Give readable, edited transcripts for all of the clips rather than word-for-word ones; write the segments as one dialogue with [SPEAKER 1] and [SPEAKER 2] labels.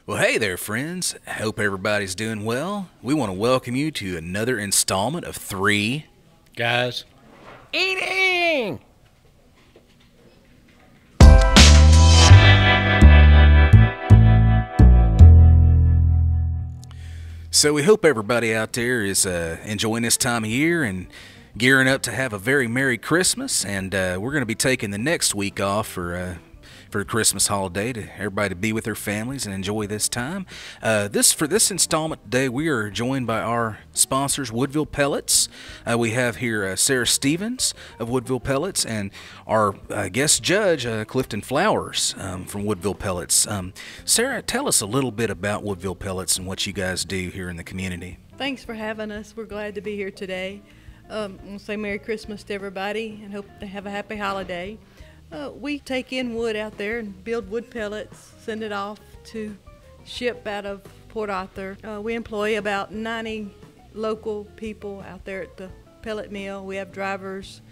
[SPEAKER 1] Well, hey there, friends. I hope everybody's doing well. We want to welcome you to another installment of Three
[SPEAKER 2] Guys, eating!
[SPEAKER 1] So we hope everybody out there is enjoying this time of year and gearing up to have a very Merry Christmas. And we're going to be taking the next week off for the Christmas holiday to everybody to be with their families and enjoy this time. For this installment today, we are joined by our sponsors, Woodville Pellets. We have here Sarah Stevens of Woodville Pellets and our guest judge, Clifton Flowers from Woodville Pellets. Sarah, tell us a little bit about Woodville Pellets and what you guys do here in the community.
[SPEAKER 3] Thanks for having us. We're glad to be here today. I want to say Merry Christmas to everybody and hope they have a happy holiday. We take in wood out there and build wood pellets, send it off to ship out of Port Arthur. We employ about 90 local people out there at the pellet mill. We have drivers,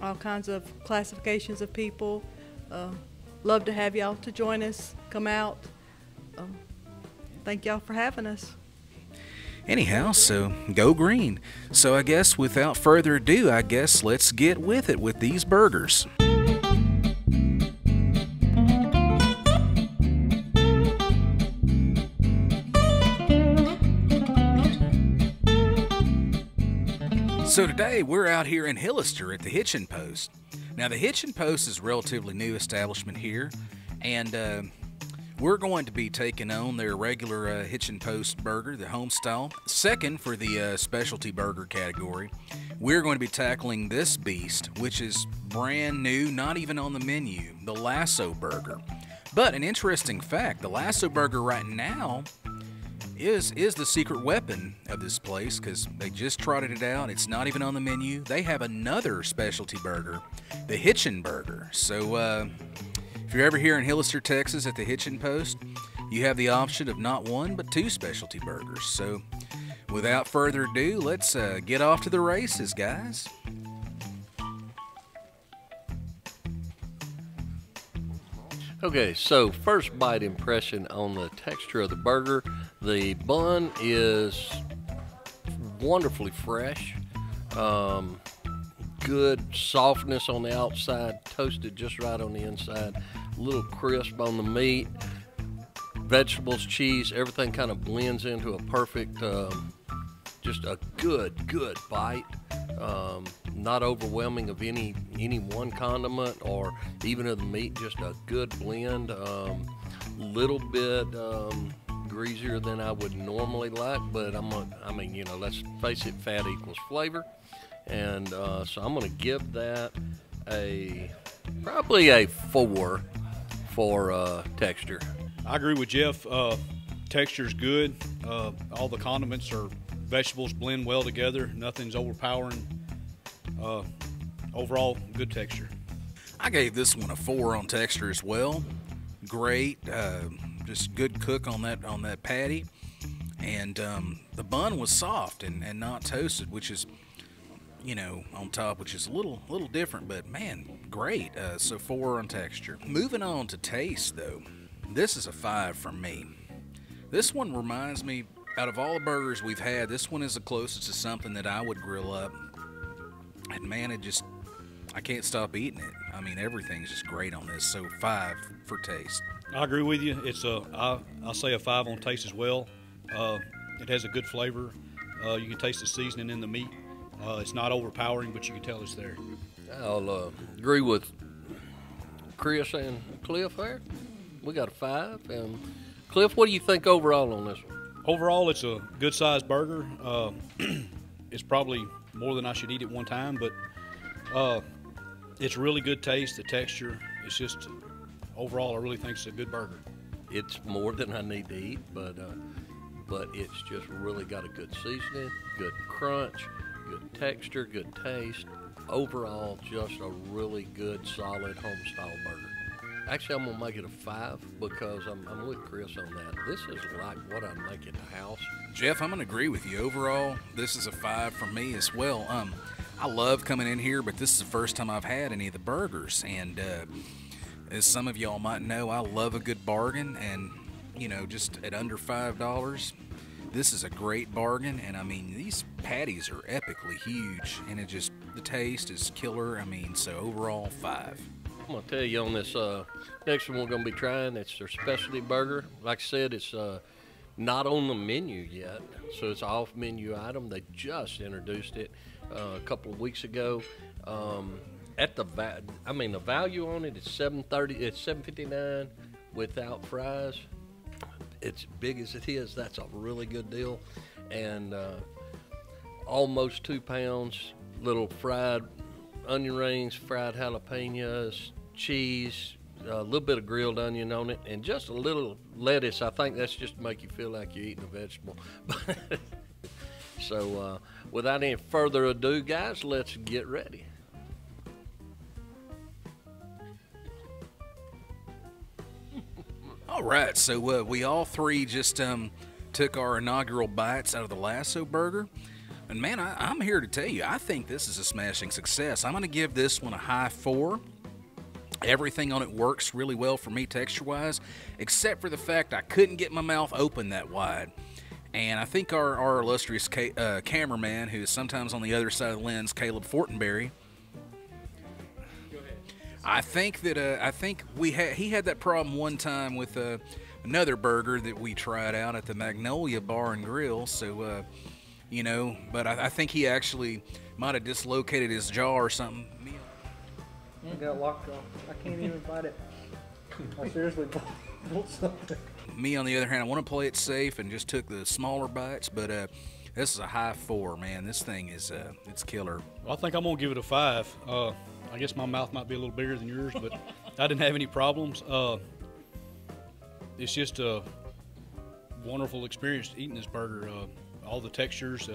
[SPEAKER 3] all kinds of classifications of people. Love to have y'all to join us, come out. Thank y'all for having us.
[SPEAKER 1] Anyhow, so go green. So I guess without further ado, let's get with it with these burgers. So today we're out here in Hillister at the Hitching Post. Now the Hitching Post is a relatively new establishment here, and we're going to be taking on their regular Hitching Post burger, the home style. Second, for the specialty burger category, we're going to be tackling this beast, which is brand new, not even on the menu, the Lasso Burger. But an interesting fact, the Lasso Burger right now is the secret weapon of this place, because they just trotted it out. It's not even on the menu. They have another specialty burger, the Hitching Burger. So if you're ever here in Hillister, Texas at the Hitching Post, you have the option of not one but two specialty burgers. So without further ado, let's get off to the races, guys.
[SPEAKER 2] Okay, so first bite impression on the texture of the burger. The bun is wonderfully fresh. Good softness on the outside, toasted just right on the inside. A little crisp on the meat. Vegetables, cheese, everything kind of blends into a perfect, just a good bite. Not overwhelming of any one condiment or even of the meat, just a good blend. Little bit greasier than I would normally like, but let's face it, fat equals flavor. And so I'm going to give that probably a 4 for texture.
[SPEAKER 4] I agree with Jeff. Texture's good. All the condiments or vegetables blend well together. Nothing's overpowering. Overall, good texture.
[SPEAKER 1] I gave this one a 4 on texture as well. Great, just good cook on that patty, and the bun was soft and not toasted, which is, on top, which is a little different, but man, great. So 4 on texture. Moving on to taste, though, this is a 5 from me. This one reminds me, out of all the burgers we've had, this one is the closest to something that I would grill up. And man, I can't stop eating it. I mean, everything's just great on this. So 5 for taste.
[SPEAKER 4] I agree with you. I'll say a 5 on taste as well. It has a good flavor. You can taste the seasoning in the meat. It's not overpowering, but you can tell it's there.
[SPEAKER 2] I'll agree with Chris and Cliff there. We got a 5. And Cliff, what do you think overall on this one?
[SPEAKER 4] Overall, it's a good-sized burger. It's probably more than I should eat at one time, but it's really good taste, the texture. It's just, overall, I really think it's a good burger.
[SPEAKER 2] It's more than I need to eat, but it's just really got a good seasoning, good crunch, good texture, good taste. Overall, just a really good, solid home-style burger. Actually, I'm going to make it a 5 because I'm with Chris on that. This is like what I make at the house.
[SPEAKER 1] Jeff, I'm going to agree with you. Overall, this is a 5 from me as well. I love coming in here, but this is the first time I've had any of the burgers. And as some of y'all might know, I love a good bargain. And you know, just at under $5, this is a great bargain. And I mean, these patties are epically huge, and the taste is killer. I mean, so overall, 5.
[SPEAKER 2] I'm gonna tell you on this next one we're gonna be trying. It's their specialty burger. Like I said, it's not on the menu yet, so it's an off-menu item. They just introduced it a couple of weeks ago. The value on it is $7.30. It's $7.59 without fries. It's big as it is. That's a really good deal, and almost 2 pounds. Little fried onion rings, fried jalapenos, cheese, a little bit of grilled onion on it, and just a little lettuce. I think that's just to make you feel like you're eating a vegetable. So without any further ado, guys, let's get ready.
[SPEAKER 1] All right, so we all three just took our inaugural bites out of the Lasso Burger. And man, I'm here to tell you, I think this is a smashing success. I'm going to give this one a high 4. Everything on it works really well for me texture-wise, except for the fact I couldn't get my mouth open that wide. And I think our illustrious cameraman, who is sometimes on the other side of the lens, Caleb Fortenberry, I think he had that problem one time with another burger that we tried out at the Magnolia Bar and Grill. So, you know, but I think he actually might have dislocated his jaw or something.
[SPEAKER 5] I got locked off. I can't even bite it. I seriously pulled something.
[SPEAKER 1] Me, on the other hand, I want to play it safe and just took the smaller bites, but this is a high 4, man. This thing is it's killer.
[SPEAKER 4] Well, I think I'm gonna give it a 5. I guess my mouth might be a little bigger than yours, but I didn't have any problems. It's just a wonderful experience eating this burger. All the textures,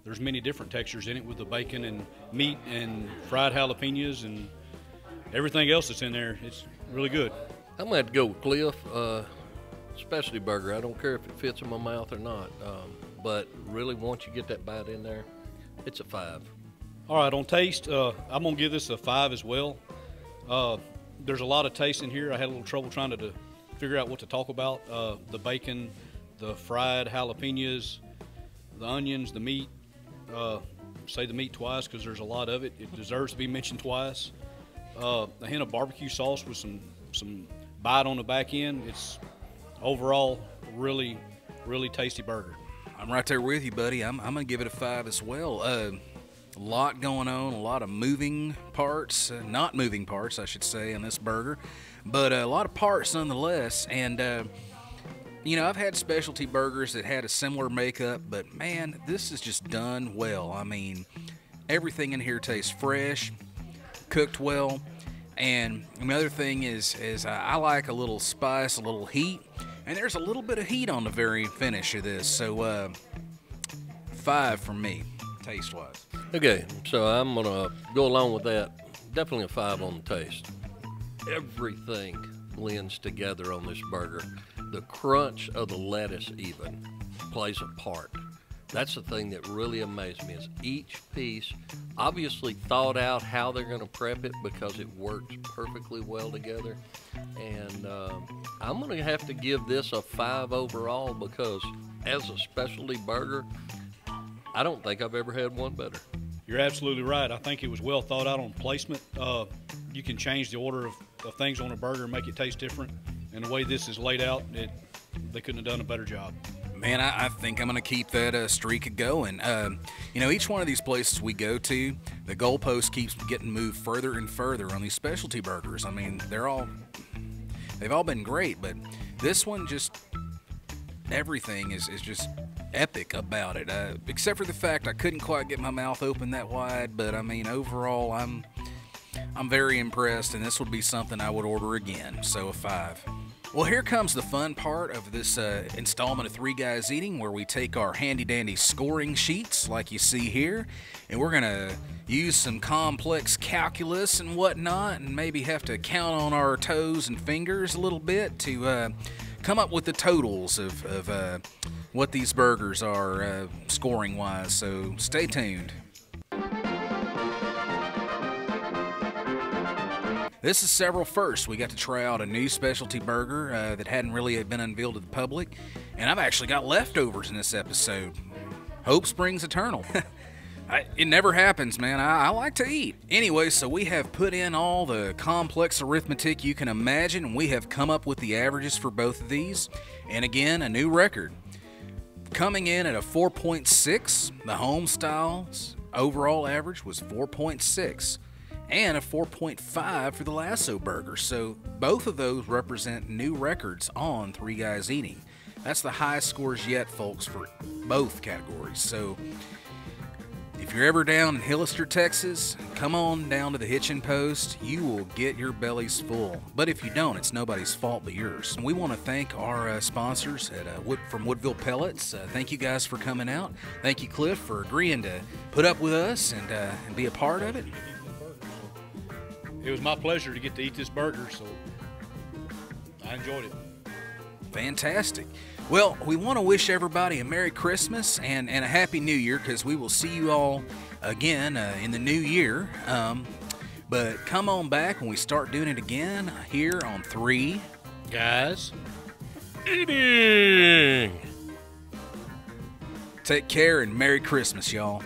[SPEAKER 4] there's many different textures in it with the bacon and meat and fried jalapenos and everything else that's in there. It's really good.
[SPEAKER 2] I'm gonna have to go with Cliff. Specialty burger. I don't care if it fits in my mouth or not, but really once you get that bite in there, it's a 5.
[SPEAKER 4] All right, on taste, I'm gonna give this a 5 as well. There's a lot of taste in here. I had a little trouble trying to figure out what to talk about. The bacon, the fried jalapenos, the onions, the meat. Say the meat twice because there's a lot of it. It deserves to be mentioned twice. A hint of barbecue sauce with some bite on the back end. It's overall really, really tasty burger.
[SPEAKER 1] I'm right there with you, buddy. I'm gonna give it a 5 as well. A lot going on, a lot of moving parts, not moving parts, I should say, in this burger, but a lot of parts nonetheless. And you know, I've had specialty burgers that had a similar makeup, but man, this is just done well. I mean, everything in here tastes fresh, cooked well, and another thing is I like a little spice, a little heat, and there's a little bit of heat on the very finish of this. So 5 from me, taste-wise.
[SPEAKER 2] Okay, so I'm gonna go along with that. Definitely a 5 on the taste. Everything blends together on this burger. The crunch of the lettuce even plays a part. That's the thing that really amazed me, is each piece obviously thought out how they're going to prep it because it works perfectly well together. And I'm going to have to give this a 5 overall because as a specialty burger, I don't think I've ever had one better.
[SPEAKER 4] You're absolutely right. I think it was well thought out on placement. You can change the order of things on a burger and make it taste different. And the way this is laid out, they couldn't have done a better job.
[SPEAKER 1] Man, I think I'm going to keep that streak going. You know, each one of these places we go to, the goalpost keeps getting moved further and further on these specialty burgers. I mean, they've all been great, but this one just, everything is just epic about it. Except for the fact I couldn't quite get my mouth open that wide, but I mean, overall, I'm very impressed, and this would be something I would order again, so a 5. Well, here comes the fun part of this installment of Three Guys Eating, where we take our handy-dandy scoring sheets, like you see here, and we're going to use some complex calculus and whatnot, and maybe have to count on our toes and fingers a little bit to come up with the totals of what these burgers are scoring-wise, so stay tuned. This is several firsts. We got to try out a new specialty burger that hadn't really been unveiled to the public, and I've actually got leftovers in this episode. Hope springs eternal. It never happens, man. I like to eat. Anyway, so we have put in all the complex arithmetic you can imagine, and we have come up with the averages for both of these. And again, a new record. Coming in at a 4.6, the home style's overall average was 4.6, and a 4.5 for the Lasso Burger. So both of those represent new records on Three Guys Eating. That's the highest scores yet, folks, for both categories. So if you're ever down in Hillister, Texas, come on down to the Hitching Post. You will get your bellies full. But if you don't, it's nobody's fault but yours. And we want to thank our sponsors from Woodville Pellets. Thank you guys for coming out. Thank you, Cliff, for agreeing to put up with us and be a part of it.
[SPEAKER 4] It was my pleasure to get to eat this burger, so I enjoyed it.
[SPEAKER 1] Fantastic. Well, we want to wish everybody a Merry Christmas and a Happy New Year, because we will see you all again in the new year. But come on back when we start doing it again here on Three
[SPEAKER 4] Guys
[SPEAKER 2] Eating.
[SPEAKER 1] Take care and Merry Christmas, y'all.